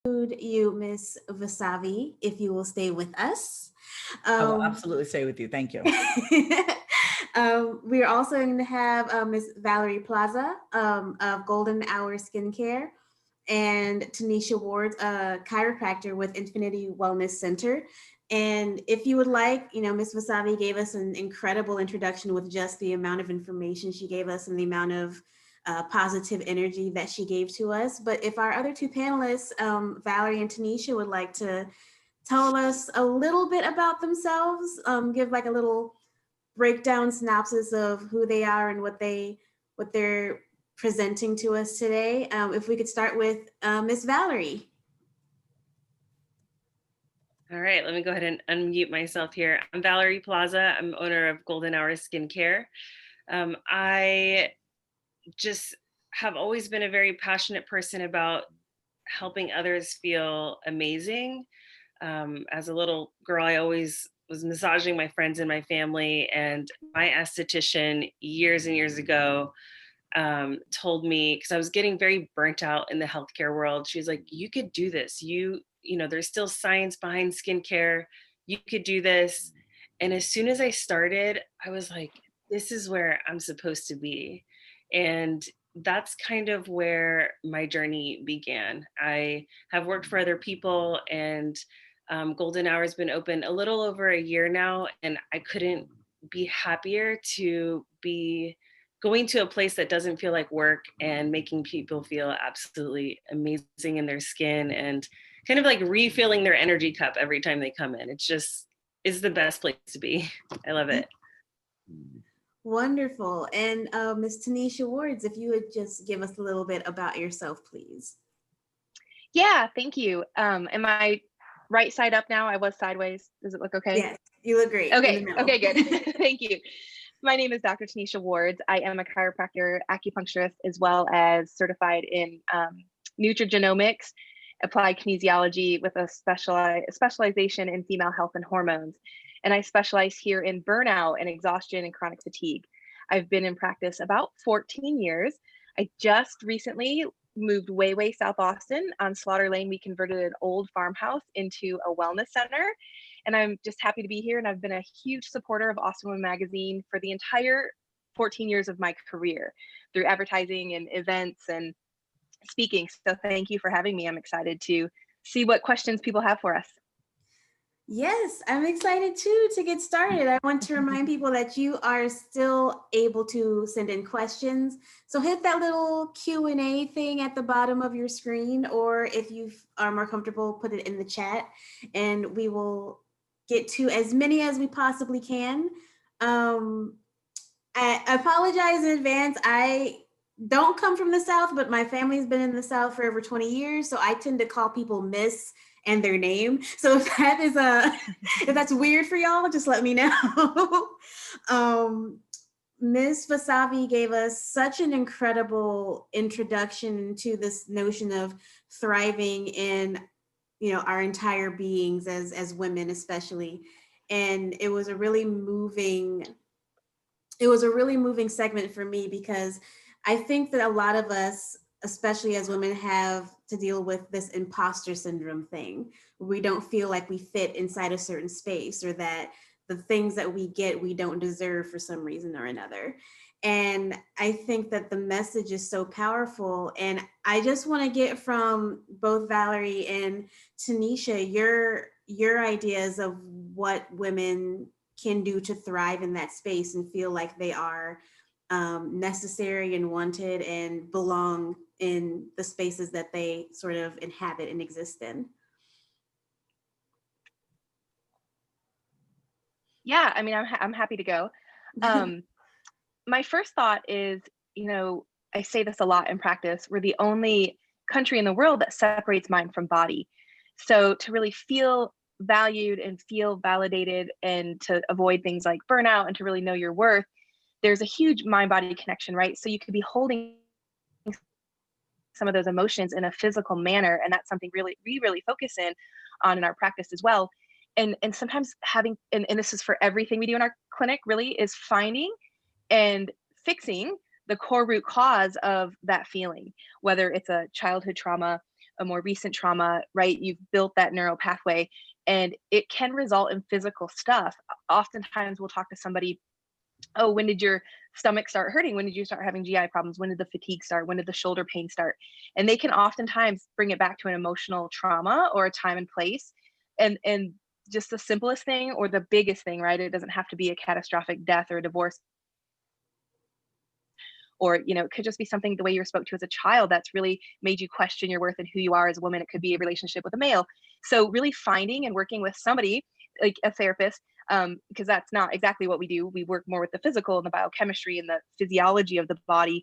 You, Miss Vasavi, if you will stay with us. I will Um, absolutely stay with you. Thank you. we are also going to have Miss Valerie Plaza of Golden Hour Skincare and Tenesha Ward, a chiropractor with Infinity Wellness Center. And if you would like, Miss Vasavi gave us an incredible introduction with just the amount of information she gave us and the amount of positive energy that she gave to us. But if our other two panelists, Valerie and Tenesha, would like to tell us a little bit about themselves, give like a little breakdown synopsis of who they are and what they're presenting to us today. If we could start with Miss Valerie. All right, let me go ahead and unmute myself here. I'm Valerie Plaza. I'm owner of Golden Hour Skincare. I just have always been a very passionate person about helping others feel amazing. As a little girl, I always was massaging my friends and my family, and my esthetician years and years ago told me, because I was getting very burnt out in the healthcare world. She was like, you could do this. There's still science behind skincare. You could do this. And as soon as I started, I was like, this is where I'm supposed to be. And that's kind of where my journey began. I have worked for other people, and Golden Hour has been open a little over a year now, and I couldn't be happier to be going to a place that doesn't feel like work and making people feel absolutely amazing in their skin and kind of like refilling their energy cup every time they come in. It's just is the best place to be. I love it. Wonderful. And Miss Tenesha Wards, if you would just give us a little bit about yourself, please. Yeah, thank you. Am I right side up now? I was sideways. Does it look okay? Yes, you look great. Okay, okay, good. Thank you. My name is Dr. Tenesha Wards. I am a chiropractor, acupuncturist, as well as certified in nutrigenomics, applied kinesiology with a specialization in female health and hormones. And I specialize here in burnout and exhaustion and chronic fatigue. I've been in practice about 14 years. I just recently moved way south Austin on Slaughter Lane. We converted an old farmhouse into a wellness center. And I'm just happy to be here. And I've been a huge supporter of Austin Women Magazine for the entire 14 years of my career through advertising and events and speaking. So thank you for having me. I'm excited to see what questions people have for us. Yes, I'm excited too to get started. I want to remind people that you are still able to send in questions. So hit that little Q&A thing at the bottom of your screen, or if you are more comfortable, put it in the chat and we will get to as many as we possibly can. I apologize in advance. I don't come from the South, but my family's been in the South for over 20 years. So I tend to call people Miss and their name. So if that is if that's weird for y'all, just let me know. Ms. Vasavi gave us such an incredible introduction to this notion of thriving in, our entire beings as women, especially. And it was a really moving segment for me, because I think that a lot of us, especially as women, have to deal with this imposter syndrome thing. We don't feel like we fit inside a certain space, or that the things that we get, we don't deserve for some reason or another. And I think that the message is so powerful. And I just want to get from both Valerie and Tenesha your ideas of what women can do to thrive in that space and feel like they are necessary and wanted and belong in the spaces that they sort of inhabit and exist in. Yeah, I mean, I'm happy to go. My first thought is, I say this a lot in practice, we're the only country in the world that separates mind from body. So to really feel valued and feel validated, and to avoid things like burnout, and to really know your worth, there's a huge mind-body connection, right? So you could be holding some of those emotions in a physical manner, and that's something we really focus on in our practice as well. And sometimes having, and this is for everything we do in our clinic, really, is finding and fixing the core root cause of that feeling, whether it's a childhood trauma, a more recent trauma, right? You've built that neural pathway, and it can result in physical stuff. Oftentimes we'll talk to somebody, oh, when did your stomach start hurting? When did you start having GI problems? When did the fatigue start? When did the shoulder pain start? And they can oftentimes bring it back to an emotional trauma or a time and place. And just the simplest thing or the biggest thing, right? It doesn't have to be a catastrophic death or a divorce, or it could just be something the way you were spoke to as a child that's really made you question your worth and who you are as a woman. It could be a relationship with a male. So really finding and working with somebody like a therapist, because that's not exactly what we do. We work more with the physical and the biochemistry and the physiology of the body.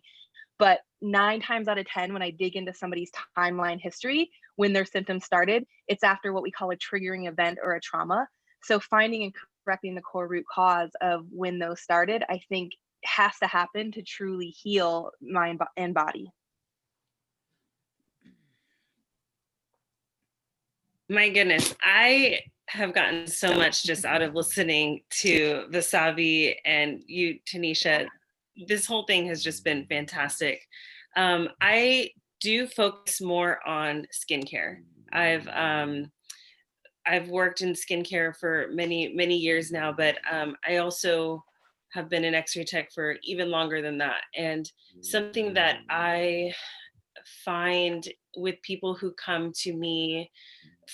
But 9 times out of 10, when I dig into somebody's timeline history, when their symptoms started, it's after what we call a triggering event or a trauma. So finding and correcting the core root cause of when those started, I think has to happen to truly heal mind and body. My goodness, I have gotten so much just out of listening to Vasavi and you, Tenesha. This whole thing has just been fantastic. I do focus more on skincare. I've worked in skincare for many years now, but I also have been an X-ray tech for even longer than that. And something that I find with people who come to me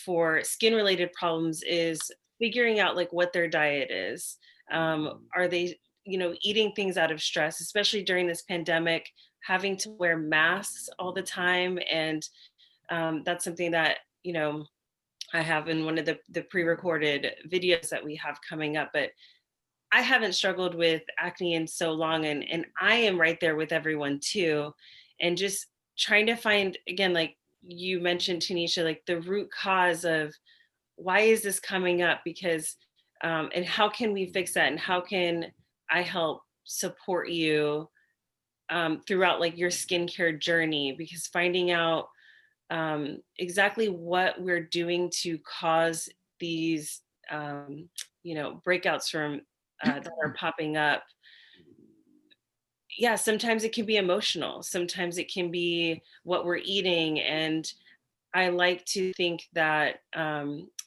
for skin related problems is figuring out like what their diet is. Are they, eating things out of stress, especially during this pandemic, having to wear masks all the time. And that's something that, I have in one of the pre-recorded videos that we have coming up, but I haven't struggled with acne in so long, and I am right there with everyone too. And just trying to find, again, like you mentioned, Tanisha, like the root cause of why is this coming up? Because and how can we fix that? And how can I help support you throughout like your skincare journey? Because finding out exactly what we're doing to cause these breakouts from that are popping up. Yeah, sometimes it can be emotional, sometimes it can be what we're eating. And I like to think that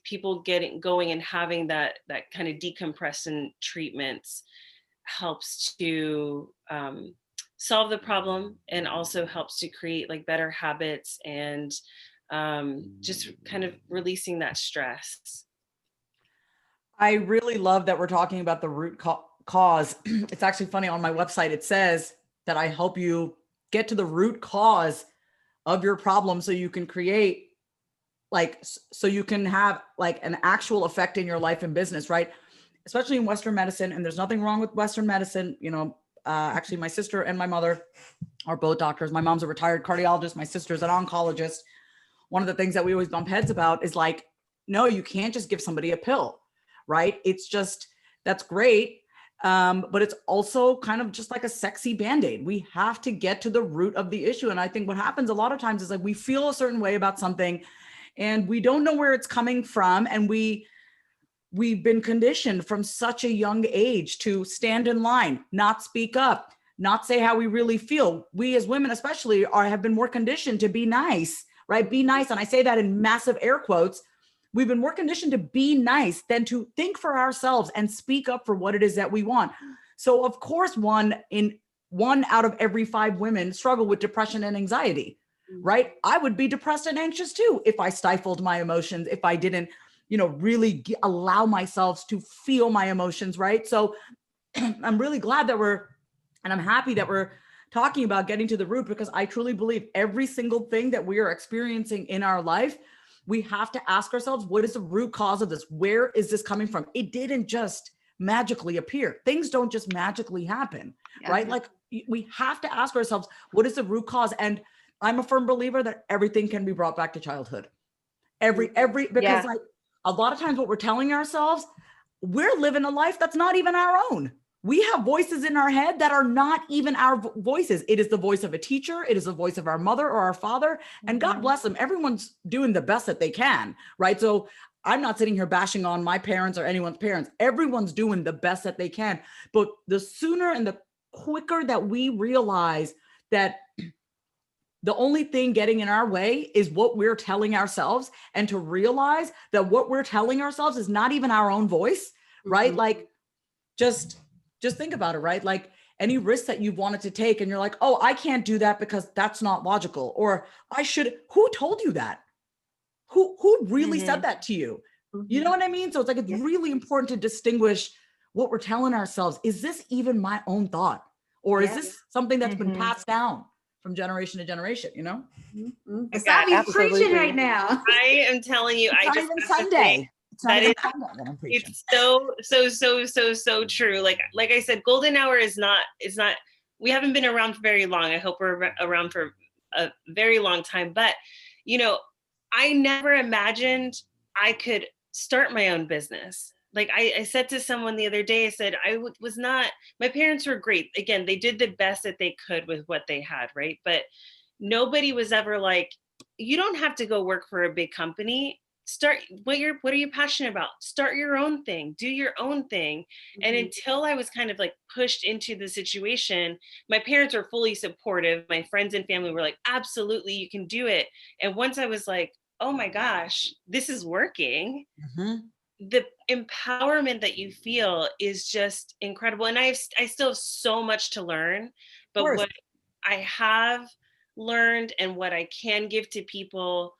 people getting going and having that kind of decompression treatments helps to solve the problem, and also helps to create like better habits and just kind of releasing that stress. I really love that we're talking about the root cause. It's actually funny, on my website, it says that I help you get to the root cause of your problem so you can create so you can have like an actual effect in your life and business, right? Especially in Western medicine. And there's nothing wrong with Western medicine. Actually, my sister and my mother are both doctors. My mom's a retired cardiologist. My sister's an oncologist. One of the things that we always bump heads about is like, no, you can't just give somebody a pill, right? It's just, that's great. But it's also kind of just like a sexy Band-Aid. We have to get to the root of the issue. And I think what happens a lot of times is like we feel a certain way about something and we don't know where it's coming from. And we've been conditioned from such a young age to stand in line, not speak up, not say how we really feel. We as women especially have been more conditioned to be nice, right? Be nice. And I say that in massive air quotes. We've been more conditioned to be nice than to think for ourselves and speak up for what it is that we want. So of course, one out of every 5 women struggle with depression and anxiety, right? I would be depressed and anxious too if I stifled my emotions, if I didn't, really allow myself to feel my emotions, right? So I'm really glad that I'm happy that we're talking about getting to the root, because I truly believe every single thing that we are experiencing in our life, we have to ask ourselves, what is the root cause of this? Where is this coming from? It didn't just magically appear. Things don't just magically happen, right? Like we have to ask ourselves, what is the root cause? And I'm a firm believer that everything can be brought back to childhood. Because like a lot of times what we're telling ourselves, we're living a life that's not even our own. We have voices in our head that are not even our voices. It is the voice of a teacher. It is the voice of our mother or our father. And God bless them. Everyone's doing the best that they can, right? So I'm not sitting here bashing on my parents or anyone's parents. Everyone's doing the best that they can. But the sooner and the quicker that we realize that The only thing getting in our way is what we're telling ourselves, and to realize that what we're telling ourselves is not even our own voice, right? Like just think about it, right? Like any risk that you've wanted to take and you're like, oh, I can't do that because that's not logical, or I should, who told you that? Who really said that to you? You know what I mean? So it's like, it's really important to distinguish what we're telling ourselves. Is this even my own thought? Or is this something that's been passed down from generation to generation, you know? Vasavi's preaching right now. I am telling you, It's I not just even have to Sunday. say It's not that even Sunday that I'm preaching. it's so true. Like I said, golden hour is not, we haven't been around for very long. I hope we're around for a very long time. But, you know, I never imagined I could start my own business. Like I said to someone the other day, I said, was not, my parents were great. Again, they did the best that they could with what they had, right? But nobody was ever like, you don't have to go work for a big company. Start what are you passionate about? Start your own thing, do your own thing. And until I was kind of like pushed into the situation, my parents were fully supportive. My friends and family were like, absolutely, you can do it. And once I was like, oh my gosh, this is working. The empowerment that you feel is just incredible. And I still have so much to learn, but what I have learned and what I can give to people,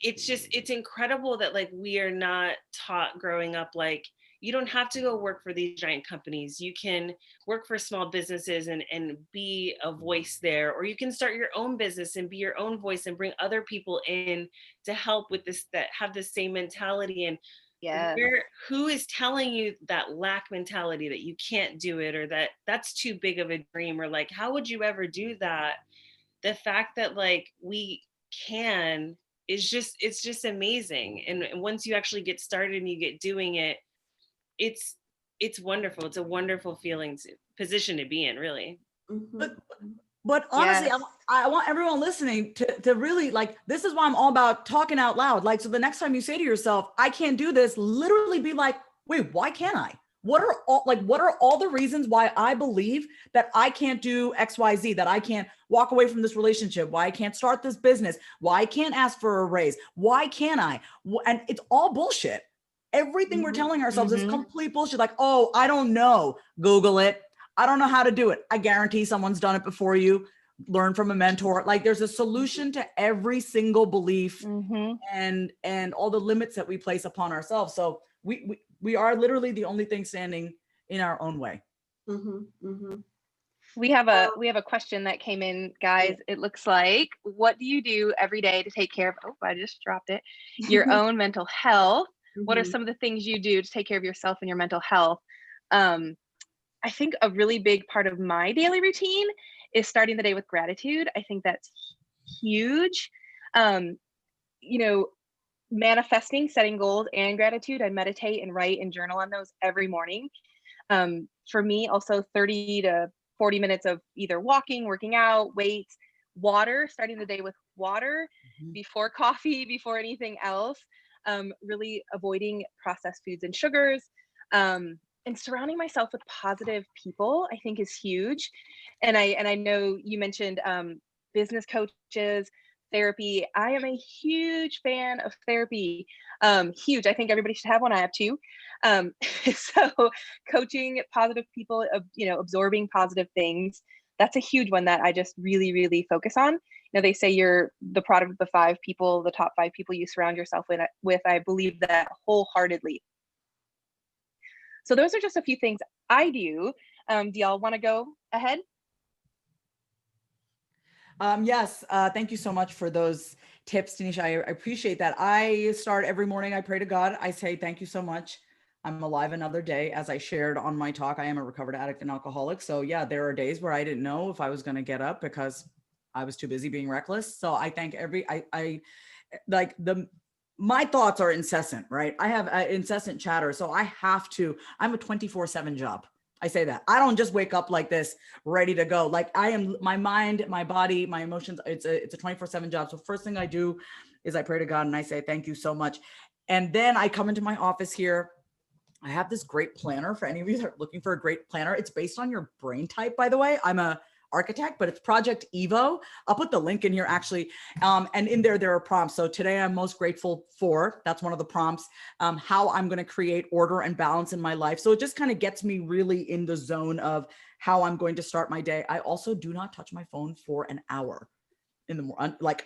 it's incredible that like we are not taught growing up, like you don't have to go work for these giant companies. You can work for small businesses and be a voice there, or you can start your own business and be your own voice and bring other people in to help with this, that have the same mentality. And who is telling you that lack mentality, that you can't do it, or that that's too big of a dream, or like, how would you ever do that? The fact that like we can is just, it's just amazing. And once you actually get started and you get doing it, it's wonderful. It's a wonderful position to be in, really. But honestly, I want everyone listening to really, like, this is why I'm all about talking out loud. Like, so the next time you say to yourself, I can't do this, literally be like, wait, why can't I? What are all the reasons why I believe that I can't do X, Y, Z, that I can't walk away from this relationship, why I can't start this business, why I can't ask for a raise, why can't I? And it's all bullshit. Everything we're telling ourselves is complete bullshit. Like, oh, I don't know. Google it. I don't know how to do it. I guarantee someone's done it before you. Learn from a mentor. Like, there's a solution to every single belief and all the limits that we place upon ourselves. So we are literally the only thing standing in our own way. We have a question that came in, guys. It looks like, what do you do every day to take care of, oh, I just dropped it, your own mental health? What are some of the things you do to take care of yourself and your mental health? I think a really big part of my daily routine is starting the day with gratitude. I think that's huge. You know, manifesting, setting goals, and gratitude. I meditate and write and journal on those every morning. For me, also 30 to 40 minutes of either walking, working out, weights, water, starting the day with water before coffee, before anything else. Really avoiding processed foods and sugars. And surrounding myself with positive people, I think, is huge. And I know you mentioned business coaches, therapy. I am a huge fan of therapy. Huge. I think everybody should have one. I have two. So coaching positive people, absorbing positive things. That's a huge one that I just really, really focus on. You know, they say you're the product of the top 5 people you surround yourself with. I believe that wholeheartedly. So those are just a few things I do. Do y'all want to go ahead? Yes. Thank you so much for those tips, Tenesha. I appreciate that. I start every morning. I pray to God. I say, thank you so much. I'm alive another day. As I shared on my talk, I am a recovered addict and alcoholic. So yeah, there are days where I didn't know if I was going to get up because I was too busy being reckless. So I thank my thoughts are incessant, right? I have incessant chatter. So I'm a 24/7 job. I say that. I don't just wake up like this, ready to go. Like, I am, my mind, my body, my emotions, it's a 24/7 job. So first thing I do is I pray to God and I say, thank you so much. And then I come into my office here. I have this great planner for any of you that are looking for a great planner. It's based on your brain type, by the way. I'm a architect, but it's Project Evo. I'll put the link in here actually. And in there are prompts. So today I'm most grateful for, that's one of the prompts, how I'm going to create order and balance in my life. So it just kind of gets me really in the zone of how I'm going to start my day. I also do not touch my phone for an hour in the morning. Like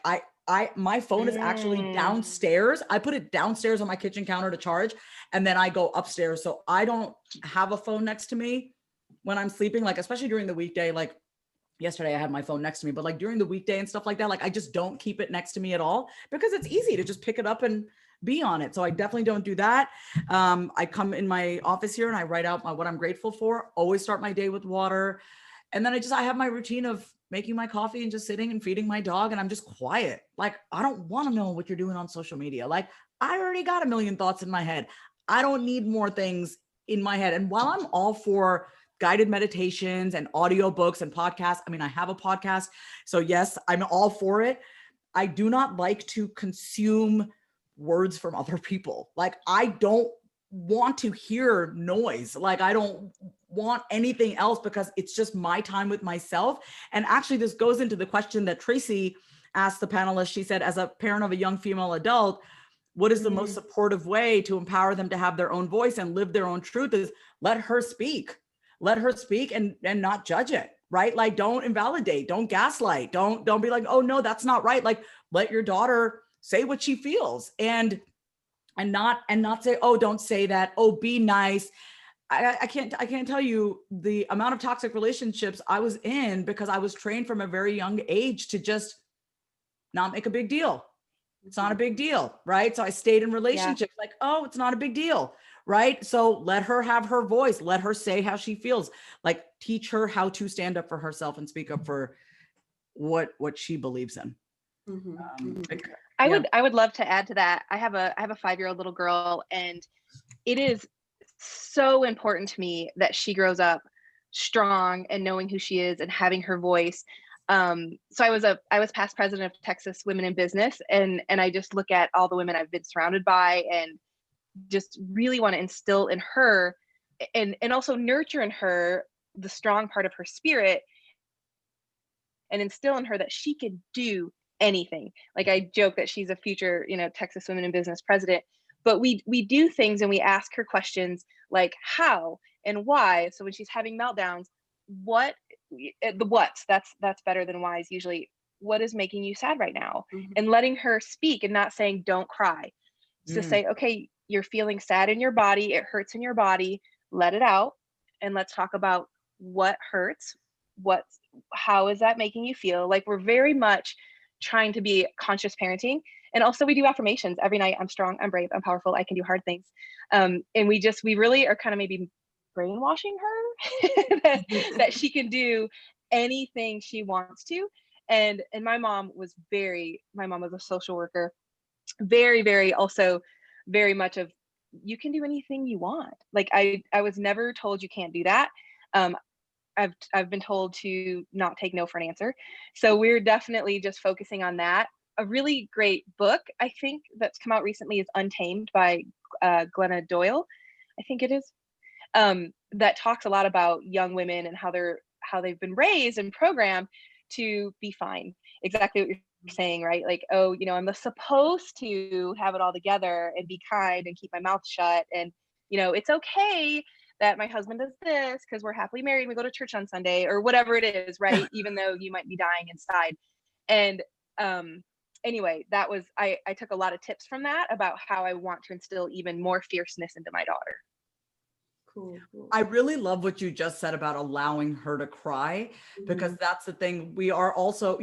my phone is actually downstairs. I put it downstairs on my kitchen counter to charge, and then I go upstairs. So I don't have a phone next to me when I'm sleeping, like, especially during the weekday. Like yesterday I had my phone next to me, but like during the weekday and stuff like that, like I just don't keep it next to me at all because it's easy to just pick it up and be on it. So I definitely don't do that. I come in my office here and I write out what I'm grateful for, always start my day with water. And then I have my routine of making my coffee and just sitting and feeding my dog. And I'm just quiet. Like, I don't want to know what you're doing on social media. Like, I already got a million thoughts in my head. I don't need more things in my head. And while I'm all for guided meditations and audiobooks and podcasts, I mean, I have a podcast. So yes, I'm all for it. I do not like to consume words from other people. Like, I don't want to hear noise. Like, I don't want anything else because it's just my time with myself. And actually, this goes into the question that Tracy asked the panelists. She said, as a parent of a young female adult, what is the most supportive way to empower them to have their own voice and live their own truth? Is let her speak. Let her speak and not judge it, right? Like, don't invalidate, don't gaslight, don't be like, oh no, that's not right. Like, let your daughter say what she feels and not say, oh, don't say that. Oh, be nice. I can't tell you the amount of toxic relationships I was in because I was trained from a very young age to just not make a big deal. It's not a big deal, right? So I stayed in relationships like, oh, it's not a big deal, right? So let her have her voice. Let her say how she feels. Like, teach her how to stand up for herself and speak up for what she believes in. I would love to add to that. I have a 5-year-old little girl, and it is so important to me that she grows up strong and knowing who she is and having her voice. So I was past president of Texas Women in Business, and I just look at all the women I've been surrounded by and just really want to instill in her and also nurture in her the strong part of her spirit and instill in her that she can do anything. Like, I joke that she's a future, Texas Women in Business president, but we do things and we ask her questions like how and why. So when she's having meltdowns, that's better than whys usually. What is making you sad right now? And letting her speak and not saying don't cry. So say, okay, you're feeling sad in your body, it hurts in your body, let it out, and let's talk about what hurts, how is that making you feel. Like, we're very much trying to be conscious parenting. And also we do affirmations every night. I'm strong, I'm brave, I'm powerful, I can do hard things. And we really are kind of maybe brainwashing her that she can do anything she wants to. And my mom was a social worker, very, very, also very much of, you can do anything you want. Like, I was never told you can't do that. I've been told to not take no for an answer. So we're definitely just focusing on that. A really great book, I think, that's come out recently is Untamed by Glenna Doyle, I think it is. That talks a lot about young women and how they've been raised and programmed to be fine. Exactly what you're saying, right? Like, oh, I'm supposed to have it all together and be kind and keep my mouth shut. And, it's okay that my husband does this because we're happily married. We go to church on Sunday or whatever it is, right? Even though you might be dying inside. And anyway, that was, I took a lot of tips from that about how I want to instill even more fierceness into my daughter. Cool. I really love what you just said about allowing her to cry, because that's the thing. We are also,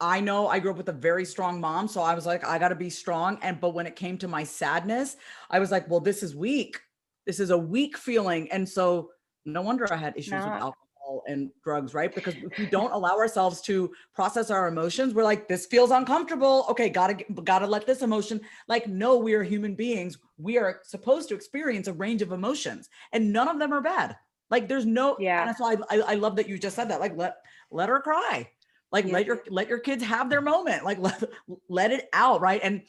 I know I grew up with a very strong mom. So I was like, I got to be strong. But when it came to my sadness, I was like, well, this is weak. This is a weak feeling. And so no wonder I had issues with alcohol and drugs, right? Because if we don't allow ourselves to process our emotions, we're like, this feels uncomfortable. Okay, gotta let this emotion. Like, no, we are human beings. We are supposed to experience a range of emotions, and none of them are bad. Like, there's no, and that's why I love that you just said that. Like, let her cry. Like, let your kids have their moment. Like, let it out, right? And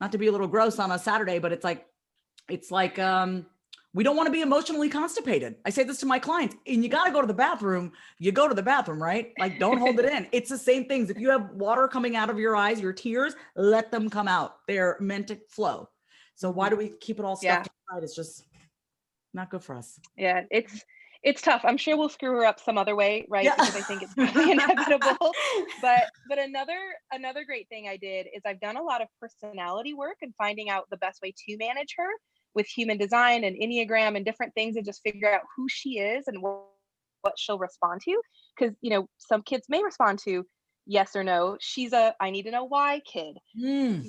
not to be a little gross on a Saturday, but it's like We don't want to be emotionally constipated. I say this to my clients, and you got to go to the bathroom. You go to the bathroom, right? Like, don't hold it in. It's the same things. If you have water coming out of your eyes, your tears, let them come out. They're meant to flow. So why do we keep it all stuffed inside? It's just not good for us. Yeah, it's tough. I'm sure we'll screw her up some other way, right? Yeah. Because I think it's probably inevitable. But another great thing I did is I've done a lot of personality work and finding out the best way to manage her with human design and Enneagram and different things, and just figure out who she is and what she'll respond to. Because some kids may respond to yes or no. She's a I need to know why kid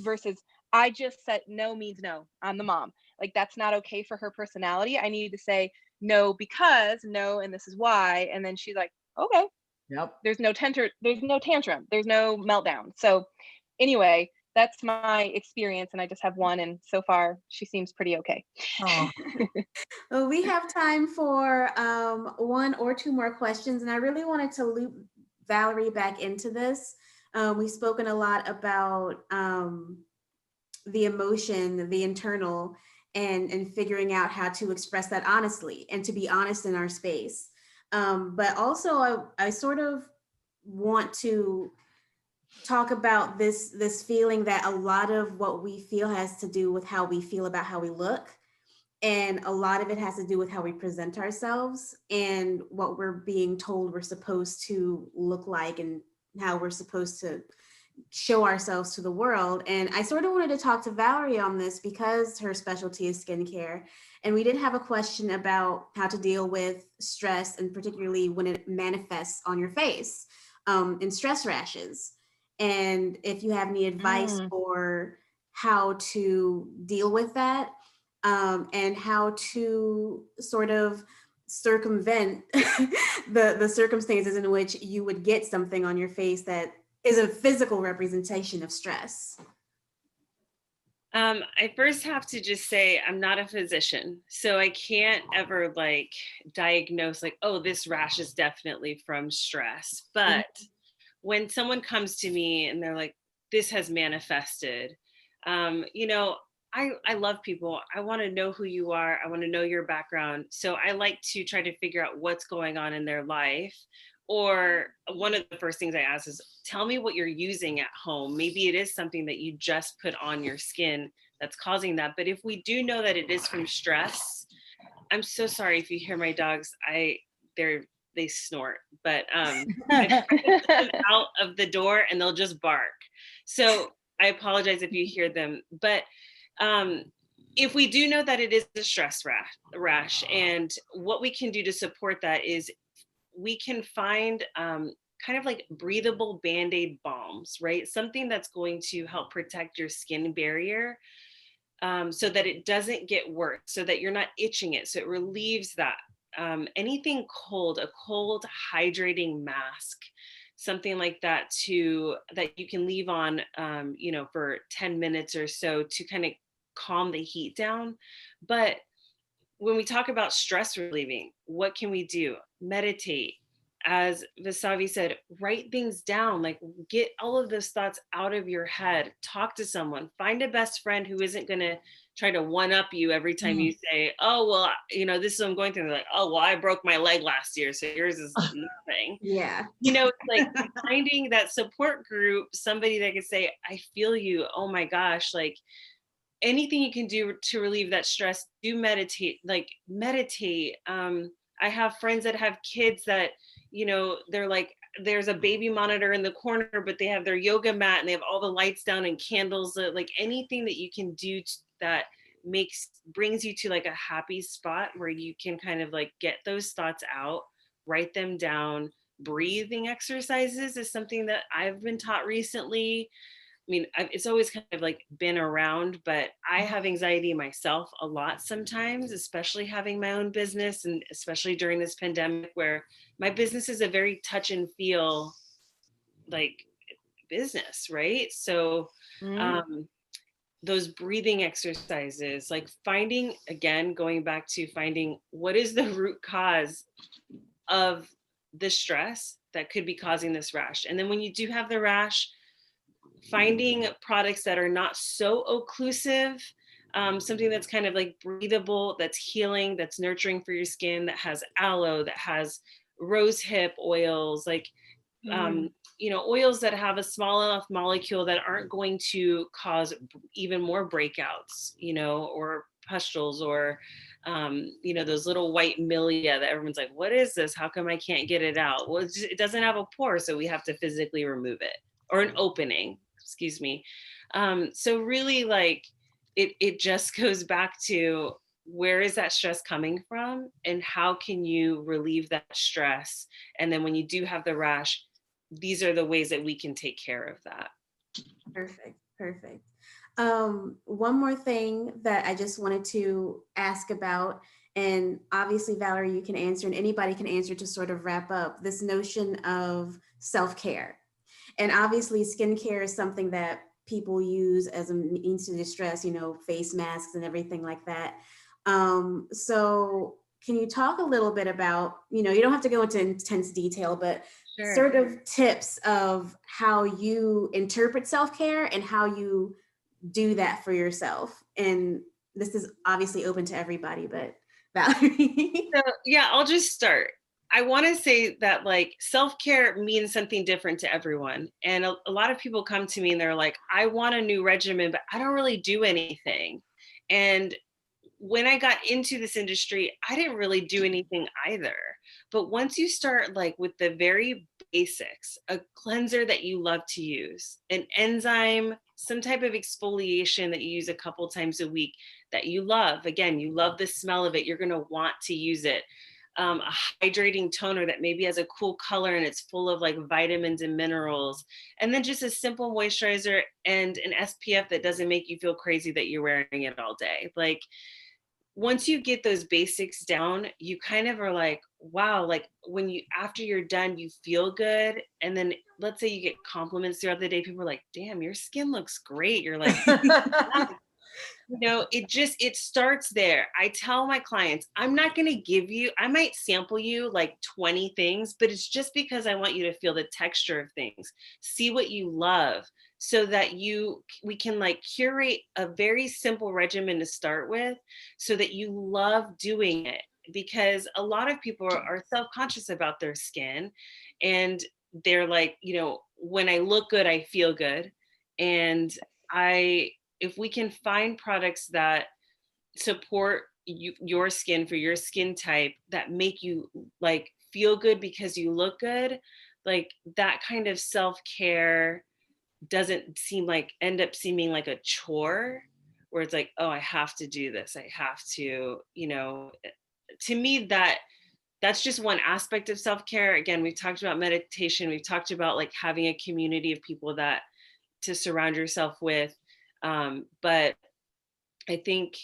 versus I just said no means no. I'm the mom. Like, that's not okay for her personality. I need to say no because no, and this is why. And then she's like, okay. Yep. There's no tantrum. There's no meltdown. So anyway, that's my experience, and I just have one, and so far she seems pretty okay. Oh. Well, we have time for one or two more questions, and I really wanted to loop Valerie back into this. We've spoken a lot about the emotion, the internal, and figuring out how to express that honestly and to be honest in our space. But also, I sort of want to talk about this feeling that a lot of what we feel has to do with how we feel about how we look, and a lot of it has to do with how we present ourselves and what we're being told we're supposed to look like and how we're supposed to show ourselves to the world. And I sort of wanted to talk to Valerie on this because her specialty is skincare. And we did have a question about how to deal with stress, and particularly when it manifests on your face, in stress rashes. And if you have any advice for how to deal with that, and how to sort of circumvent the circumstances in which you would get something on your face that is a physical representation of stress. I first have to just say I'm not a physician, so I can't ever diagnose oh, this rash is definitely from stress. But when someone comes to me and they're like, this has manifested, I love people. I want to know who you are. I want to know your background. So I like to try to figure out what's going on in their life. Or one of the first things I ask is, tell me what you're using at home. Maybe it is something that you just put on your skin that's causing that. But if we do know that it is from stress, I'm so sorry if you hear my dogs. They snort, but I put them out of the door and they'll just bark. So I apologize if you hear them. But if we do know that it is a stress rash, and what we can do to support that is we can find kind of like breathable Band-Aid balms, right? Something that's going to help protect your skin barrier, so that it doesn't get worse, so that you're not itching it. So it relieves that. Anything cold, a cold hydrating mask, something like that that you can leave on, for 10 minutes or so to kind of calm the heat down. But when we talk about stress relieving, what can we do? Meditate. As Vasavi said, write things down, get all of those thoughts out of your head, talk to someone, find a best friend who isn't going to try to one up you every time you say, oh, well, this is what I'm going through. They're like, oh, well, I broke my leg last year, so yours is nothing. Yeah. It's like finding that support group, somebody that could say, I feel you. Oh my gosh. Anything you can do to relieve that stress, do meditate, meditate. I have friends that have kids that, they're like, there's a baby monitor in the corner, but they have their yoga mat and they have all the lights down and candles, anything that you can do that brings you to a happy spot where you can kind of get those thoughts out, write them down. Breathing exercises is something that I've been taught recently. I mean, it's always kind of been around, but I have anxiety myself a lot sometimes, especially having my own business, and especially during this pandemic where my business is a very touch and feel business, right? So those breathing exercises, going back to finding what is the root cause of the stress that could be causing this rash. And then when you do have the rash, finding products that are not so occlusive, something that's kind of like breathable, that's healing, that's nurturing for your skin, that has aloe, that has rose hip oils, like Mm. oils that have a small enough molecule that aren't going to cause even more breakouts, or pustules, or those little white milia that everyone's like, what is this? How come I can't get it out? Well, it doesn't have a pore, so we have to physically remove it, or an opening, excuse me. So really, like, it just goes back to, where is that stress coming from, and how can you relieve that stress? And then when you do have the rash, these are the ways that we can take care of that. Perfect. Perfect. One more thing that I just wanted to ask about, and obviously, Valerie, you can answer, and anybody can answer to sort of wrap up this notion of self-care. And obviously, skincare is something that people use as a means to distress, face masks and everything like that. So can you talk a little bit about, you don't have to go into intense detail, but Sure. sort of tips of how you interpret self-care and how you do that for yourself. And this is obviously open to everybody, but Valerie. So, yeah, I'll just start. I want to say that, like, self-care means something different to everyone. And a lot of people come to me and they're like, I want a new regimen, but I don't really do anything. And when I got into this industry, I didn't really do anything either. But once you start, like, with the very basics, a cleanser that you love to use, an enzyme, some type of exfoliation that you use a couple times a week that you love, again, you love the smell of it, you're going to want to use it. A hydrating toner that maybe has a cool color and it's full of like vitamins and minerals, and then just a simple moisturizer and an SPF that doesn't make you feel crazy that you're wearing it all day. Like, once you get those basics down, you kind of are like, wow, like, when you, after you're done, you feel good. And then let's say you get compliments throughout the day, people are like, damn, your skin looks great. You're like, it starts there. I tell my clients, I'm not going to give you, I might sample you like 20 things, but it's just because I want you to feel the texture of things, see what you love, so that we can like curate a very simple regimen to start with, so that you love doing it. Because a lot of people are self-conscious about their skin, and they're like, when I look good, I feel good. And if we can find products that support your skin for your skin type, that make you like feel good because you look good, like, that kind of self-care doesn't end up seeming like a chore, where it's like, oh, I have to do this, I have to, to me, that's just one aspect of self-care. Again, we've talked about meditation, we've talked about like having a community of people that to surround yourself with. But I think,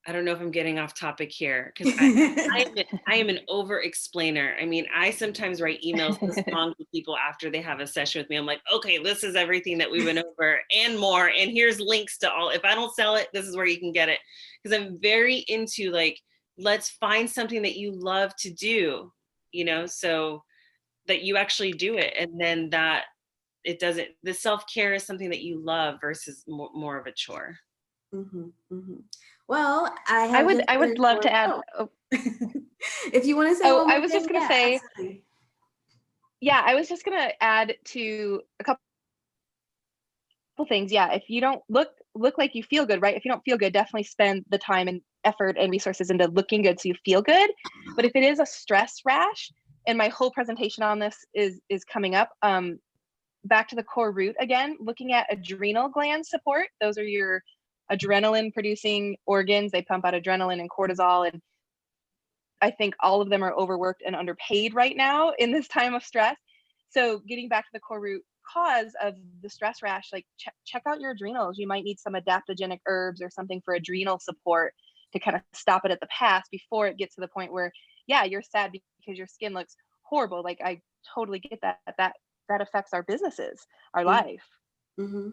I don't know if I'm getting off topic here, because I am an over explainer. I mean, I sometimes write emails this long to people after they have a session with me. I'm like, okay, this is everything that we went over and more. And here's links to all. If I don't sell it, this is where you can get it. Because I'm very into like, let's find something that you love to do, so that you actually do it. And then that the self-care is something that you love versus more of a chore. Mm-hmm, mm-hmm. Well, I would love to add. Oh. If you want to say, I was just going to say, absolutely. Yeah, I was just going to add to a couple things. Yeah, if you don't look like you feel good, right? If you don't feel good, definitely spend the time and effort and resources into looking good so you feel good. But if it is a stress rash, and my whole presentation on this is coming up, back to the core root again, looking at adrenal gland support. Those are your adrenaline producing organs. They pump out adrenaline and cortisol, and I think all of them are overworked and underpaid right now in this time of stress. So getting back to the core root cause of the stress rash, like check out your adrenals. You might need some adaptogenic herbs or something for adrenal support to kind of stop it at the pass before it gets to the point where, yeah, you're sad because your skin looks horrible. Like, I totally get that affects our businesses, our life. Mm-hmm.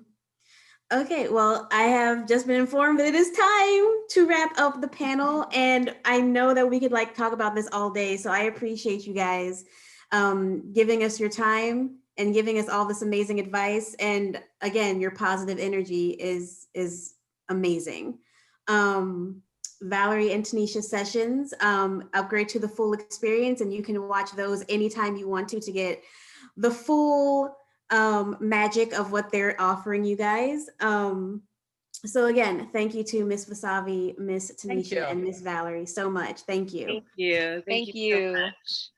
Okay, well, I have just been informed that it is time to wrap up the panel, and I know that we could like talk about this all day, so I appreciate you guys giving us your time and giving us all this amazing advice. And again, your positive energy is amazing. Valerie and Tenesha sessions, upgrade to the full experience, and you can watch those anytime you want to get the full magic of what they're offering you guys. So again, thank you to Miss Vasavi, Miss Thank you. Tenesha, and Miss Valerie so much. Thank you. Thank you. Thank so you. much.